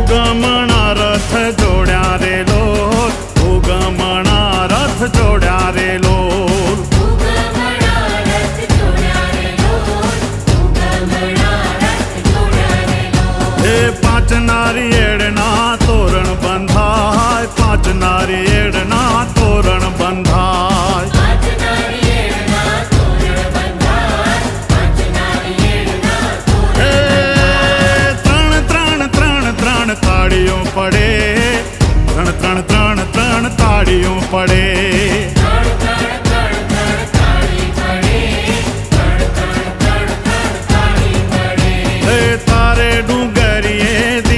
ઉગમણા રથ જોડ્યા રે લોલ, ઉગમણા રથ જોડ્યા રે લોલ. હે પાંચ નારિયેળના તોરણ બંધા,